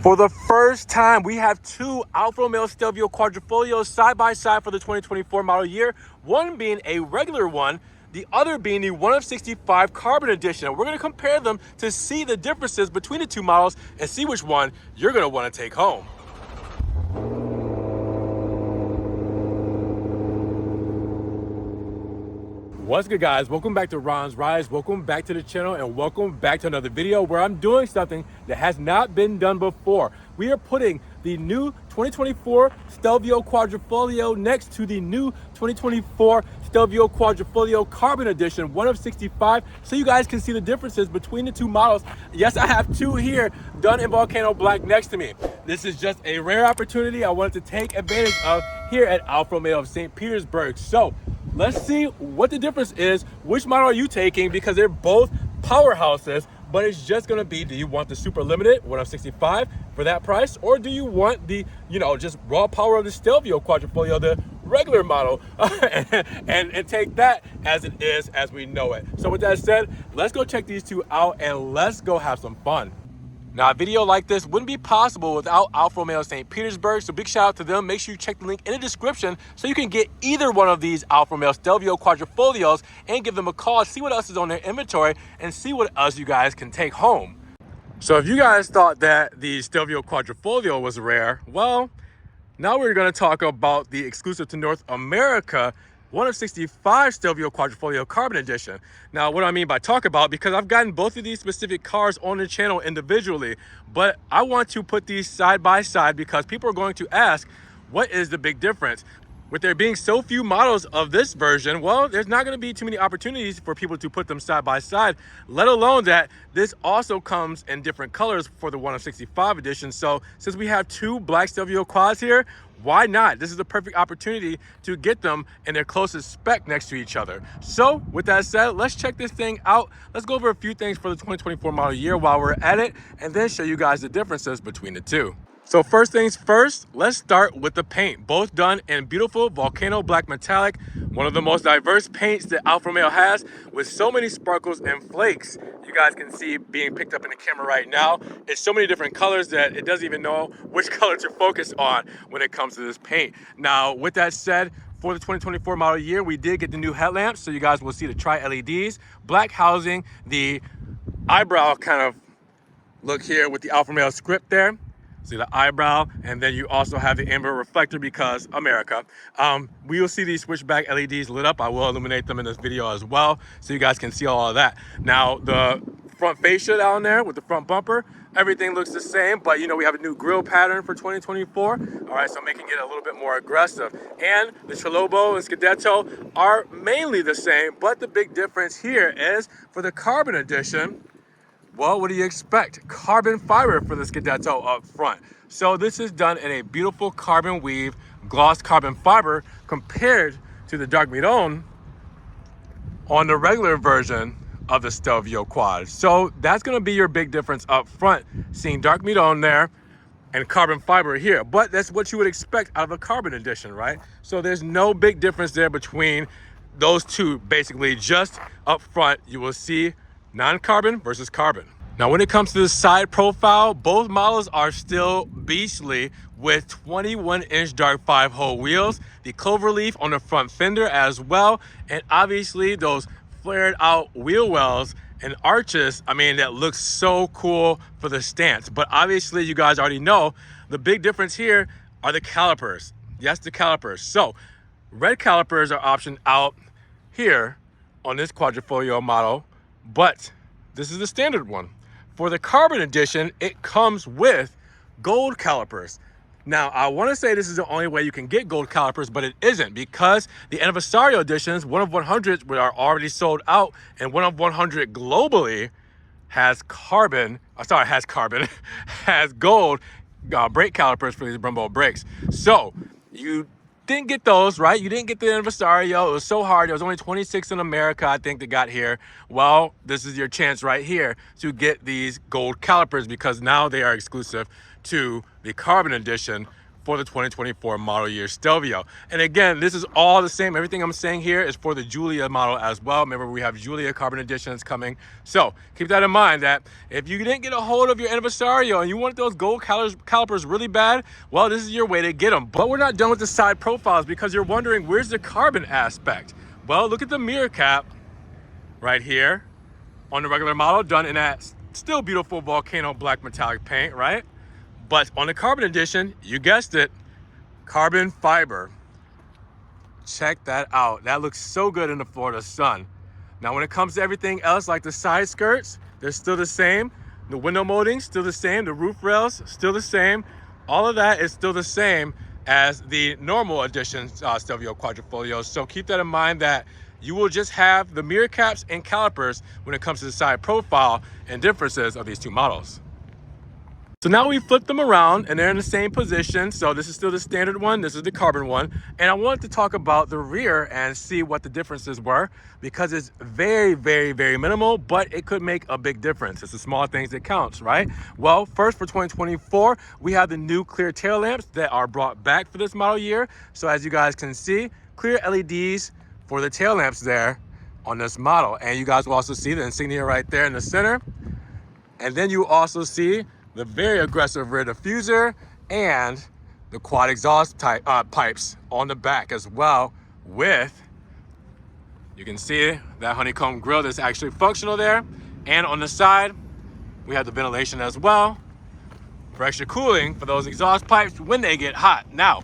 For the first time, we have two Alfa Romeo Stelvio Quadrifoglios side by side for the 2024 model year, one being a regular one, the other being the 1 of 65 Carbon Edition. And we're going to compare them to see the differences between the two models and see which one you're going to want to take home. What's good, guys? Welcome back to Ron's Rides. Welcome back to the channel and welcome back to another video where I'm doing something that has not been done before. We are putting the new 2024 Stelvio Quadrifoglio next to the new 2024 Stelvio Quadrifoglio Carbon Edition 1 of 65 so you guys can see the differences between the two models. Yes, I have two here done in Volcano Black next to me. This is just a rare opportunity I wanted to take advantage of here at Alfa Romeo of St. Petersburg. So let's see what the difference is. Which model are you taking? Because they're both powerhouses, but it's just gonna be, do you want the super limited 1 of 65 for that price? Or do you want the, just raw power of the Stelvio Quadrifoglio, the regular model, and take that as it is, as we know it. So with that said, let's go check these two out and let's go have some fun. Now, a video like this wouldn't be possible without Alfa Romeo St. Petersburg, so big shout out to them. Make sure you check the link in the description so you can get either one of these Alfa Romeo Stelvio Quadrifoglios and give them a call, see what else is on their inventory, and see what else you guys can take home. So if you guys thought that the Stelvio Quadrifoglio was rare, well, now we're going to talk about the exclusive to North America 1 of 65 Stelvio Quadrifoglio Carbon Edition. Now, what do I mean by talk about? Because I've gotten both of these specific cars on the channel individually, but I want to put these side by side because people are going to ask, what is the big difference? With there being so few models of this version, well, there's not going to be too many opportunities for people to put them side by side, let alone that this also comes in different colors for the 1 of 65 edition. So since we have two black Stelvio quads here, why not? This is the perfect opportunity to get them in their closest spec next to each other. So with that said, let's check this thing out. Let's go over a few things for the 2024 model year while we're at it, and then show you guys the differences between the two. So first things first, let's start with the paint. Both done in beautiful Volcano Black Metallic, one of the most diverse paints that Alfa Romeo has, with so many sparkles and flakes. You guys can see being picked up in the camera right now. It's so many different colors that it doesn't even know which color to focus on when it comes to this paint. Now, with that said, for the 2024 model year, we did get the new headlamps, so you guys will see the tri-LEDs, black housing, the eyebrow kind of look here with the Alfa Romeo script there. See the eyebrow, and then you also have the amber reflector because America. We will see these switchback LEDs lit up. I will illuminate them in this video as well, so you guys can see all of that. Now, the front fascia down there with the front bumper, everything looks the same, but we have a new grille pattern for 2024. All right, so making it a little bit more aggressive. And the Chalobo and Scudetto are mainly the same, but the big difference here is for the Carbon Edition, well, what do you expect? Carbon fiber for the Scudetto up front. So this is done in a beautiful carbon weave, gloss carbon fiber compared to the Dark Midone on the regular version of the Stelvio Quad. So that's gonna be your big difference up front, seeing Dark Midone there and carbon fiber here. But that's what you would expect out of a Carbon Edition, right? So there's no big difference there between those two. Basically, just up front, you will see non-carbon versus carbon. Now, when it comes to the side profile, both models are still beastly with 21-inch dark 5-hole wheels, the clover leaf on the front fender as well, and obviously those flared out wheel wells and arches. I mean, that looks so cool for the stance. But obviously, you guys already know the big difference here are the calipers. Yes, the calipers. So red calipers are optioned out here on this Quadrifoglio model, but this is the standard one. For the Carbon Edition, it comes with gold calipers. Now, I want to say this is the only way you can get gold calipers, but it isn't, because the Anniversario editions, 1 of 100s, are already sold out, and 1 of 100 globally has has gold brake calipers for these Brembo brakes. So you didn't get those, right? You didn't get the Anniversario. It was so hard. There was only 26 in America, I think, that got here. Well, this is your chance right here to get these gold calipers because now they are exclusive to the Carbon Edition for the 2024 model year Stelvio. And again, this is all the same. Everything I'm saying here is for the Giulia model as well. Remember, we have Giulia carbon editions coming. So keep that in mind, that if you didn't get a hold of your Anniversario and you want those gold calipers really bad, well, this is your way to get them. But we're not done with the side profiles, because you're wondering, where's the carbon aspect? Well, look at the mirror cap right here on the regular model, done in that still beautiful volcano black metallic paint, right? But on the carbon edition, you guessed it, carbon fiber. Check that out. That looks so good in the Florida sun. Now, when it comes to everything else, like the side skirts, they're still the same. The window molding, still the same. The roof rails, still the same. All of that is still the same as the normal edition Stelvio Quadrifoglio. So keep that in mind, that you will just have the mirror caps and calipers when it comes to the side profile and differences of these two models. So now we flip them around and they're in the same position. So this is still the standard one, this is the carbon one. And I wanted to talk about the rear and see what the differences were, because it's very, very, very minimal, but it could make a big difference. It's the small things that counts, right? Well, first, for 2024, we have the new clear tail lamps that are brought back for this model year. So as you guys can see, clear LEDs for the tail lamps there on this model. And you guys will also see the insignia right there in the center. And then you also see the very aggressive rear diffuser and the quad exhaust type pipes on the back as well, with, you can see that honeycomb grill that's actually functional there. And on the side, we have the ventilation as well for extra cooling for those exhaust pipes when they get hot. Now,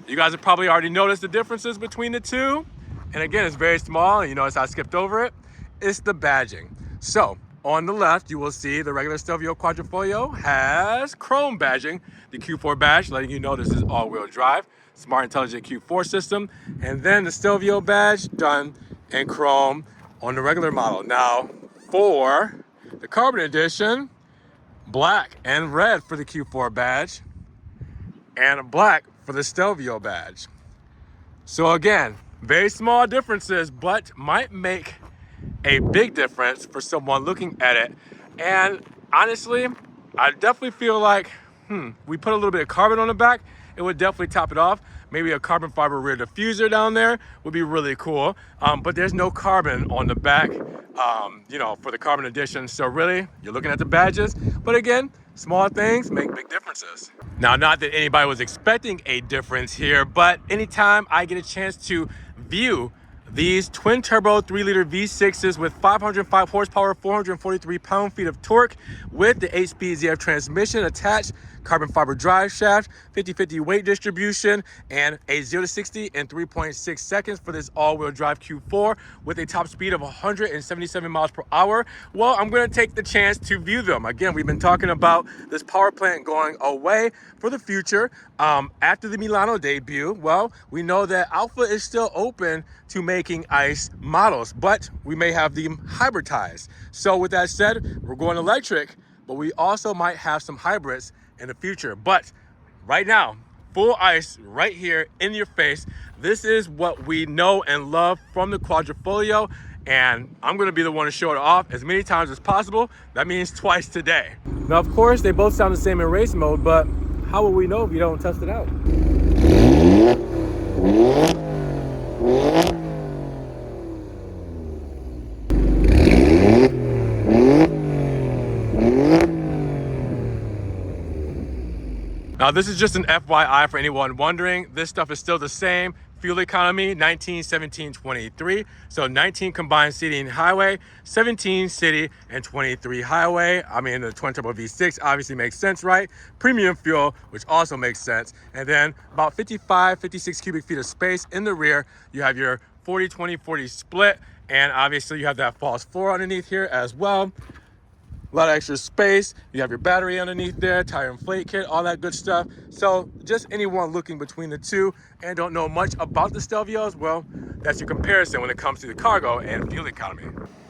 you guys have probably already noticed the differences between the two. And again, it's very small, and you notice I skipped over it. It's the badging. So on the left, you will see the regular Stelvio Quadrifoglio has chrome badging, the Q4 badge, letting you know this is all-wheel drive, smart intelligent Q4 system. And then the Stelvio badge done in chrome on the regular model. Now, for the carbon edition, black and red for the Q4 badge, and black for the Stelvio badge. So again, very small differences, but might make a big difference for someone looking at it. And honestly, I definitely feel like, we put a little bit of carbon on the back, it would definitely top it off. Maybe a carbon fiber rear diffuser down there would be really cool. But there's no carbon on the back, for the carbon edition. So really, you're looking at the badges. But again, small things make big differences. Now, not that anybody was expecting a difference here, but anytime I get a chance to view these twin turbo 3-liter V6s with 505 horsepower, 443 pound-feet of torque, with the 8-speed ZF transmission attached, carbon fiber drive shaft, 50-50 weight distribution, and a 0 to 60 in 3.6 seconds for this all-wheel drive Q4 with a top speed of 177 miles per hour. Well, I'm going to take the chance to view them. Again, we've been talking about this power plant going away for the future after the Milano debut. Well, we know that Alfa is still open to making ICE models, but we may have them hybridized. So with that said, we're going electric, but we also might have some hybrids in the future. But right now, full ICE right here in your face. This is what we know and love from the Quadrifoglio, and I'm going to be the one to show it off as many times as possible. That means twice today. Now, of course, they both sound the same in race mode, but how will we know if you don't test it out? Now, this is just an FYI for anyone wondering. This stuff is still the same. Fuel economy, 19, 17, 23. So 19 combined city and highway, 17 city, and 23 highway. I mean, the twin turbo V6 obviously makes sense, right? Premium fuel, which also makes sense. And then about 55, 56 cubic feet of space in the rear. You have your 40, 20, 40 split. And obviously you have that false floor underneath here as well. A lot of extra space. You have your battery underneath there, tire inflate kit, all that good stuff. So just anyone looking between the two and don't know much about the Stelvios, well, that's your comparison when it comes to the cargo and fuel economy.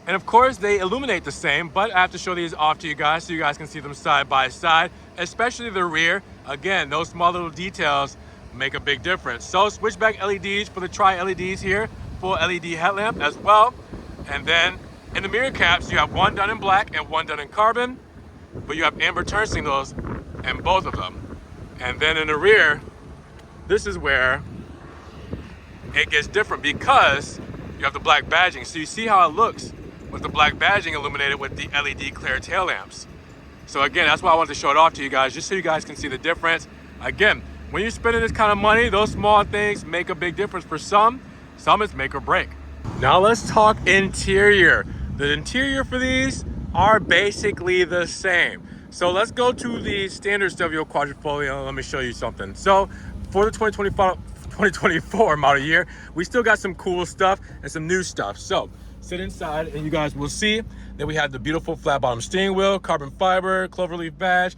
And of course, they illuminate the same, but I have to show these off to you guys so you guys can see them side by side, especially the rear. Again, those small little details make a big difference. So switchback LEDs for the tri-LEDs here, full LED headlamp as well. And then in the mirror caps, you have one done in black and one done in carbon, but you have amber turn signals in both of them. And then in the rear, this is where it gets different because you have the black badging. So you see how it looks with the black badging illuminated with the LED clear tail lamps. So again, that's why I wanted to show it off to you guys, just so you guys can see the difference. Again, when you're spending this kind of money, those small things make a big difference for some it's make or break. Now let's talk interior. The interior for these are basically the same. So let's go to the standard Stelvio Quadrifoglio. Let me show you something. So for the 2024 model year, we still got some cool stuff and some new stuff. So sit inside and you guys will see that we have the beautiful flat bottom steering wheel, carbon fiber, cloverleaf badge.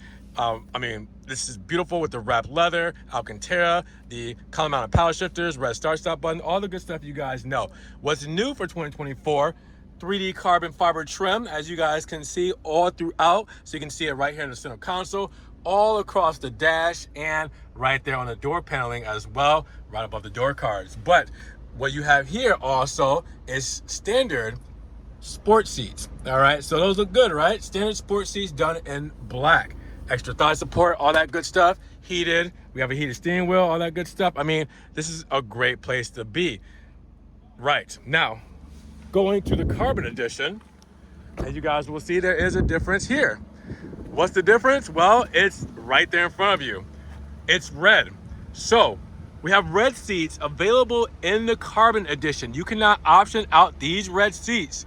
This is beautiful with the wrapped leather, Alcantara, the column mounted power shifters, red start stop button, all the good stuff you guys know. What's new for 2024? 3D carbon fiber trim, as you guys can see all throughout. So you can see it right here in the center console, all across the dash, and right there on the door paneling as well, right above the door cards. But what you have here also is standard sport seats. All right, so those look good, right? Standard sport seats done in black. Extra thigh support, all that good stuff. Heated, we have a heated steering wheel, all that good stuff. I mean, this is a great place to be. Right, now, going to the carbon edition, as you guys will see, there is a difference here. What's the difference? Well, it's right there in front of you. It's red. So we have red seats available in the carbon edition. You cannot option out these red seats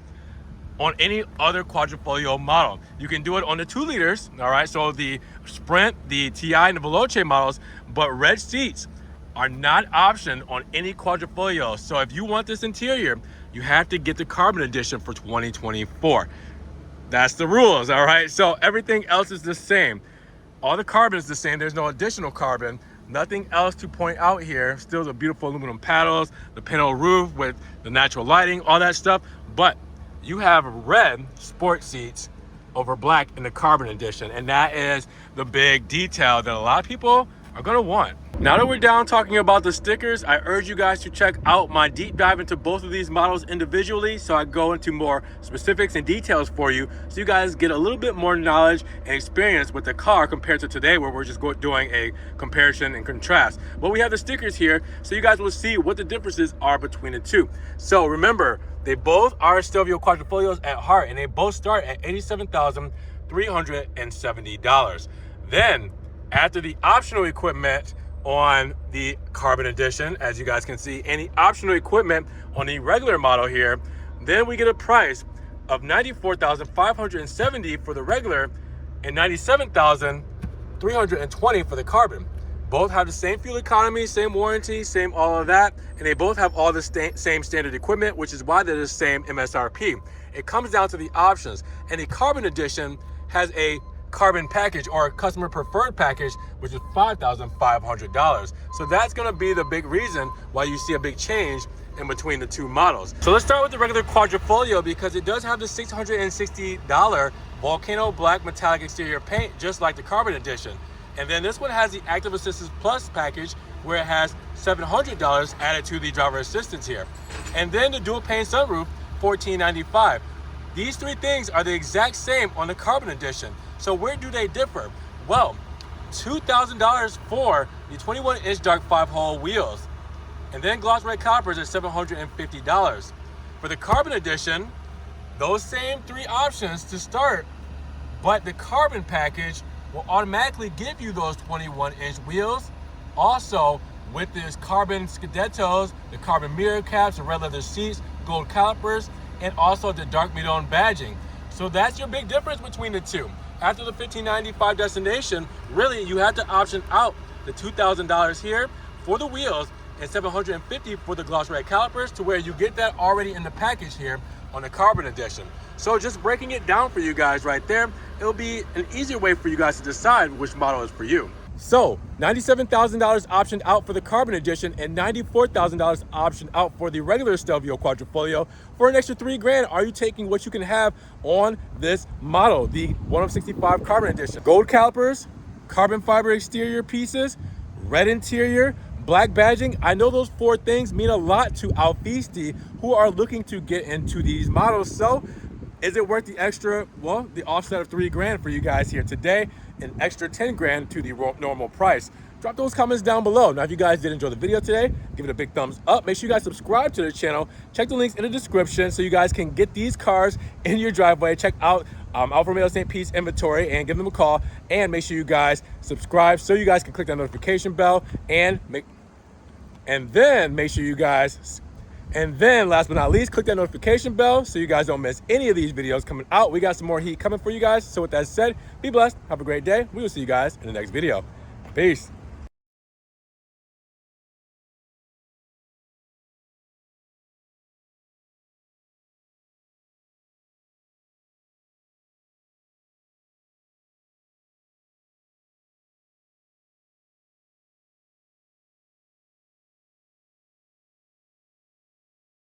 on any other Quadrifoglio model. You can do it on the 2 liters, all right? So the Sprint, the TI, and the Veloce models, but red seats are not optioned on any Quadrifoglio. So if you want this interior, you have to get the carbon edition for 2024. That's the rules, all right? So everything else is the same. All the carbon is the same. There's no additional carbon. Nothing else to point out here. Still the beautiful aluminum paddles, the panel roof with the natural lighting, all that stuff. But you have red sport seats over black in the carbon edition, and that is the big detail that a lot of people are gonna want. Now that we're down talking about the stickers, I urge you guys to check out my deep dive into both of these models individually, so I go into more specifics and details for you, so you guys get a little bit more knowledge and experience with the car compared to today, where we're just doing a comparison and contrast. But we have the stickers here, so you guys will see what the differences are between the two. So remember, they both are Stelvio Quadrifoglios at heart, and they both start at $87,370. Then, after the optional equipment on the carbon edition, as you guys can see, any optional equipment on the regular model here, then we get a price of $94,570 for the regular and $97,320 for the carbon. Both have the same fuel economy, same warranty, same all of that, and they both have all the same standard equipment, which is why they're the same MSRP. It comes down to the options, and the carbon edition has a carbon package or a customer preferred package, which is $5,500. So that's gonna be the big reason why you see a big change in between the two models. So let's start with the regular Quadrifoglio, because it does have the $660 Volcano Black metallic exterior paint, just like the carbon edition. And then this one has the Active Assistance Plus package, where it has $700 added to the driver assistance here. And then the dual pane sunroof, $1,495. These three things are the exact same on the carbon edition. So where do they differ? Well, $2,000 for the 21-inch dark 5-hole wheels. And then gloss red calipers at $750. For the carbon edition, those same three options to start, but the carbon package will automatically give you those 21-inch wheels. Also, with this carbon Scudettos, the carbon mirror caps, the red leather seats, gold calipers, and also the dark midone badging. So that's your big difference between the two. After the $1,595 destination, really you have to option out the $2,000 here for the wheels and $750 for the gloss red calipers, to where you get that already in the package here on the carbon edition. So just breaking it down for you guys right there, it'll be an easier way for you guys to decide which model is for you. So $97,000 optioned out for the carbon edition and $94,000 optioned out for the regular Stelvio Quadrifoglio. For an extra $3,000, are you taking what you can have on this model, the 1 of 65 carbon edition? Gold calipers, carbon fiber exterior pieces, red interior, black badging. I know those four things mean a lot to Alfisti who are looking to get into these models. So Is it worth the extra, well, the offset of $3 grand for you guys here today, an extra 10 grand to the normal price? Drop those comments down below. Now, if you guys did enjoy the video today, give it a big thumbs up. Make sure you guys subscribe to the channel. Check the links in the description so you guys can get these cars in your driveway. Check out Alfa Romeo St. Pete's inventory and give them a call. And make sure you guys subscribe so you guys can click that notification bell and then make sure you guys, and then last but not least, click that notification bell so you guys don't miss any of these videos coming out. We got some more heat coming for you guys. So with that said, be blessed, have a great day. We will see you guys in the next video. Peace.